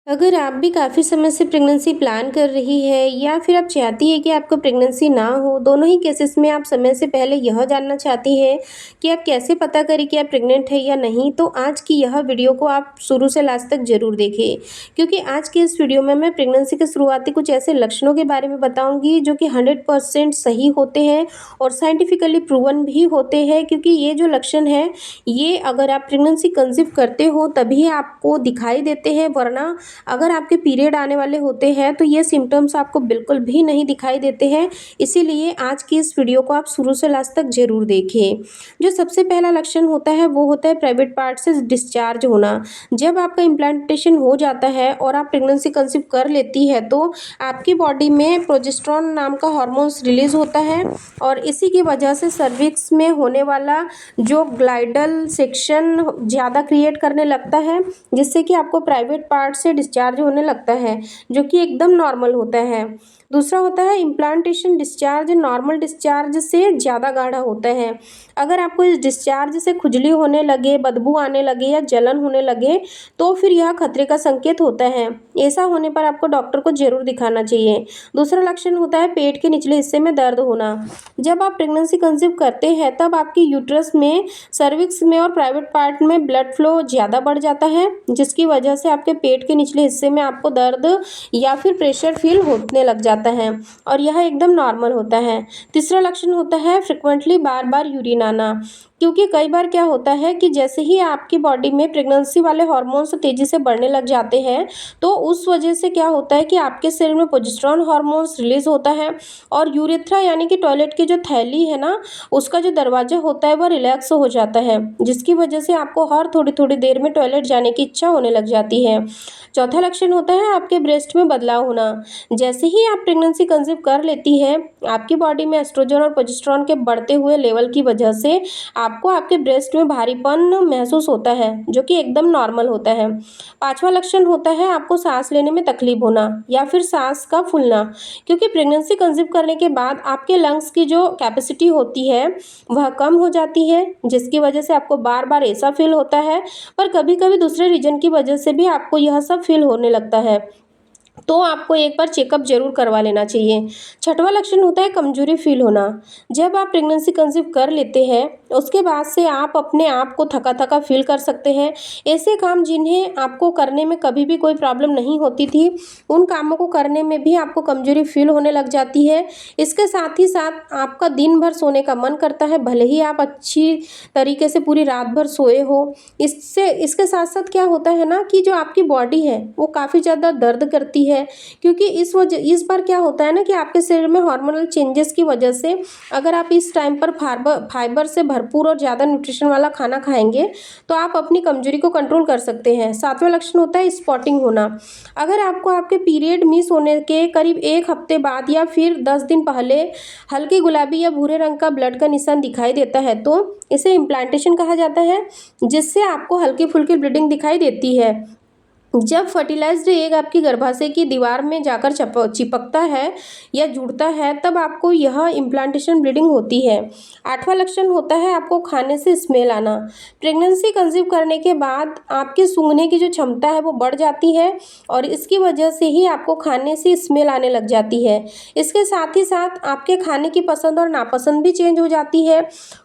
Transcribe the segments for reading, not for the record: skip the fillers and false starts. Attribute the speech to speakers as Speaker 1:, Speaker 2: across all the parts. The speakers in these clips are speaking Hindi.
Speaker 1: अगर आप भी काफ़ी समय से प्रेगनेंसी प्लान कर रही है या फिर आप चाहती है कि आपको प्रेगनेंसी ना हो, दोनों ही केसेस में आप समय से पहले यह जानना चाहती है कि आप कैसे पता करें कि आप प्रेग्नेंट है या नहीं, तो आज की यह वीडियो को आप शुरू से लास्ट तक ज़रूर देखें। क्योंकि आज की इस वीडियो में मैं प्रेगनेंसी के शुरुआती कुछ ऐसे लक्षणों के बारे में बताऊँगी जो कि 100% सही होते हैं और साइंटिफिकली प्रूवन भी होते हैं। क्योंकि ये जो लक्षण है, ये अगर आप प्रेगनेंसी कंसीव करते हो तभी आपको दिखाई देते हैं, वरना अगर आपके पीरियड आने वाले होते हैं तो ये सिम्टम्स आपको बिल्कुल भी नहीं दिखाई देते हैं। इसीलिए आज की इस वीडियो को आप शुरू से लास्ट तक ज़रूर देखें। जो सबसे पहला लक्षण होता है वो होता है प्राइवेट पार्ट से डिस्चार्ज होना। जब आपका इम्प्लांटेशन हो जाता है और आप प्रेगनेंसी कंसीव कर लेती है तो आपकी बॉडी में प्रोजेस्टेरोन नाम का हार्मोन्स रिलीज होता है और इसी की वजह से सर्विक्स में होने वाला जो ग्लाइडल सेक्शन ज़्यादा क्रिएट करने लगता है, जिससे कि आपको प्राइवेट पार्ट से डिस्चार्ज होने लगता है, जो कि एकदम नॉर्मल होता है। दूसरा होता है इम्प्लांटेशन डिस्चार्ज। नॉर्मल डिस्चार्ज से ज़्यादा गाढ़ा होता है। अगर आपको इस डिस्चार्ज से खुजली होने लगे, बदबू आने लगे या जलन होने लगे तो फिर यह खतरे का संकेत होता है। ऐसा होने पर आपको डॉक्टर को ज़रूर दिखाना चाहिए। दूसरा लक्षण होता है पेट के निचले हिस्से में दर्द होना। जब आप प्रेगनेंसी कंसीव करते हैं तब आपकी यूट्रस में, सर्विक्स में और प्राइवेट पार्ट में ब्लड फ्लो ज़्यादा बढ़ जाता है, जिसकी वजह से आपके पेट के निचले हिस्से में आपको दर्द या फिर प्रेशर फील होने लग जाता है और यह एकदम नॉर्मल होता है। तीसरा लक्षण होता है फ्रिक्वेंटली बार बार यूरिन आना। क्योंकि कई बार क्या होता है कि जैसे ही आपकी बॉडी में प्रेगनेंसी वाले हार्मोन्स तेज़ी से बढ़ने लग जाते हैं तो उस वजह से क्या होता है कि आपके शरीर में प्रोजेस्टेरोन हार्मोन्स रिलीज होता है और यूरेथ्रा यानी कि टॉयलेट की जो थैली है ना, उसका जो दरवाजा होता है वह रिलैक्स हो जाता है, जिसकी वजह से आपको हर थोड़ी थोड़ी देर में टॉयलेट जाने की इच्छा होने लग जाती है। चौथा लक्षण होता है आपके ब्रेस्ट में बदलाव होना। जैसे ही आप प्रेगनेंसी कंसीव कर लेती है, आपकी बॉडी में एस्ट्रोजन और प्रोजेस्टेरोन के बढ़ते हुए लेवल की वजह से आपको आपके ब्रेस्ट में भारीपन महसूस होता है, जो कि एकदम नॉर्मल होता है। पांचवा लक्षण होता है आपको सांस लेने में तकलीफ होना या फिर सांस का फूलना। क्योंकि प्रेगनेंसी कंसीव करने के बाद आपके लंग्स की जो कैपेसिटी होती है वह कम हो जाती है, जिसकी वजह से आपको बार बार ऐसा फील होता है, पर कभी कभी दूसरे रीजन की वजह से भी आपको यह सब फील होने लगता है, तो आपको एक बार चेकअप जरूर करवा लेना चाहिए। छठवां लक्षण होता है कमजोरी फील होना। जब आप प्रेगनेंसी कंसीव कर लेते हैं उसके बाद से आप अपने आप को थका थका फील कर सकते हैं। ऐसे काम जिन्हें आपको करने में कभी भी कोई प्रॉब्लम नहीं होती थी, उन कामों को करने में भी आपको कमजोरी फील होने लग जाती है। इसके साथ ही साथ आपका दिन भर सोने का मन करता है, भले ही आप अच्छी तरीके से पूरी रात भर सोए हो। इसके साथ साथ क्या होता है ना कि जो आपकी बॉडी है वो काफ़ी ज़्यादा दर्द करती है। क्योंकि इस बार क्या होता है ना कि आपके शरीर में हार्मोनल चेंजेस की वजह से अगर आप इस टाइम पर फाइबर से भरपूर और ज़्यादा न्यूट्रिशन वाला खाना खाएंगे तो आप अपनी कमजोरी को कंट्रोल कर सकते हैं। सातवां लक्षण होता है स्पॉटिंग होना। अगर आपको आपके पीरियड मिस होने के करीब 1 हफ्ते बाद या फिर 10 दिन पहले हल्के गुलाबी या भूरे रंग का ब्लड का निशान दिखाई देता है तो इसे इम्प्लांटेशन कहा जाता है, जिससे आपको हल्की फुल्की ब्लीडिंग दिखाई देती है। जब फर्टिलाइज्ड एग आपकी गर्भाशय की दीवार में जाकर चिपकता है या जुड़ता है तब आपको यह इम्प्लांटेशन ब्लीडिंग होती है। आठवां लक्षण होता है आपको खाने से स्मेल आना। प्रेगनेंसी कंसीव करने के बाद आपके सूंघने की जो क्षमता है वो बढ़ जाती है और इसकी वजह से ही आपको खाने से स्मेल आने लग जाती है। इसके साथ ही साथ आपके खाने की पसंद और नापसंद भी चेंज हो जाती है।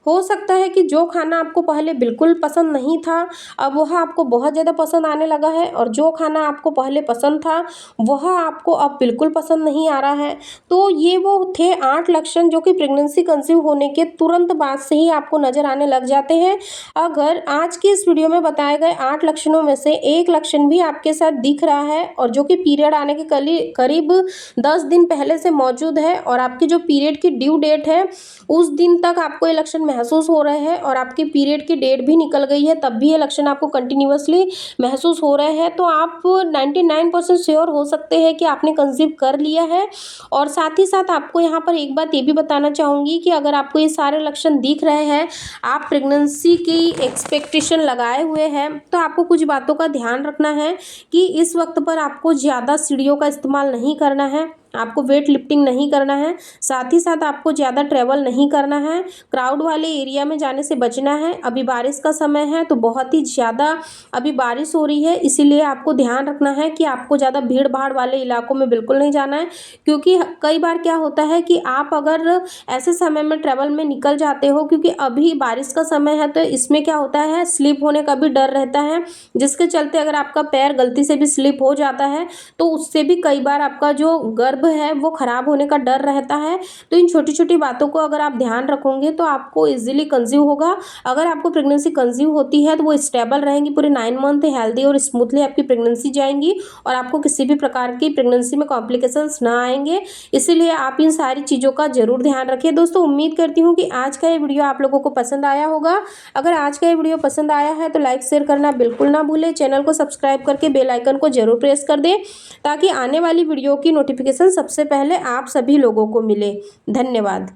Speaker 1: हो सकता है कि जो खाना आपको पहले बिल्कुल पसंद नहीं था अब वह आपको बहुत ज़्यादा पसंद आने लगा है, और जो खाना आपको पहले पसंद था वह आपको अब बिल्कुल पसंद नहीं आ रहा है। तो ये वो थे 8 लक्षण जो कि प्रेगनेंसी कंसीव होने के तुरंत बाद से ही आपको नज़र आने लग जाते हैं। अगर आज की इस वीडियो में बताए गए 8 लक्षणों में से एक लक्षण भी आपके साथ दिख रहा है और जो कि पीरियड आने के करीब 10 दिन पहले से मौजूद है और आपकी जो पीरियड की ड्यू डेट है उस दिन तक आपको ये लक्षण महसूस हो रहे हैं और आपकी पीरियड की डेट भी निकल गई है तब भी ये लक्षण आपको कंटिन्यूअसली महसूस हो रहे हैं, तो आप 99% श्योर हो सकते हैं कि आपने कंसीव कर लिया है। और साथ ही साथ आपको यहाँ पर एक बात ये भी बताना चाहूँगी कि अगर आपको ये सारे लक्षण दिख रहे हैं, आप प्रेगनेंसी की एक्सपेक्टेशन लगाए हुए हैं, तो आपको कुछ बातों का ध्यान रखना है कि इस वक्त पर आपको ज़्यादा सीढ़ियों का इस्तेमाल नहीं करना है। आपको वेट लिफ्टिंग नहीं करना है, साथ ही साथ आपको ज़्यादा ट्रैवल नहीं करना है, क्राउड वाले एरिया में जाने से बचना है। अभी बारिश का समय है तो बहुत ही ज़्यादा अभी बारिश हो रही है, इसीलिए आपको ध्यान रखना है कि आपको ज़्यादा भीड़ भाड़ वाले इलाकों में बिल्कुल नहीं जाना है, क्योंकि कई बार क्या होता है कि आप अगर ऐसे समय में ट्रैवल में निकल जाते हो, क्योंकि अभी बारिश का समय है तो इसमें क्या होता है, स्लिप होने का भी डर रहता है, जिसके चलते अगर आपका पैर गलती से भी स्लिप हो जाता है तो उससे भी कई बार आपका जो गर्भ है वो खराब होने का डर रहता है। तो इन छोटी छोटी बातों को अगर आप ध्यान रखोगे तो आपको इजीली कंसीव होगा। अगर आपको प्रेगनेंसी कंसीव होती है तो वो स्टेबल रहेंगी, पूरे 9 मंथ हेल्दी और स्मूथली आपकी प्रेगनेंसी जाएंगी और आपको किसी भी प्रकार की प्रेगनेंसी में कॉम्प्लिकेशंस ना आएंगे। इसीलिए आप इन सारी चीज़ों का जरूर ध्यान रखें। दोस्तों उम्मीद करती हूँ कि आज का ये वीडियो आप लोगों को पसंद आया होगा। अगर आज का ये वीडियो पसंद आया है तो लाइक शेयर करना बिल्कुल ना भूलें, चैनल को सब्सक्राइब करके बेल आइकन को जरूर प्रेस कर दें ताकि आने वाली वीडियो की नोटिफिकेशन सबसे पहले आप सभी लोगों को मिले। धन्यवाद।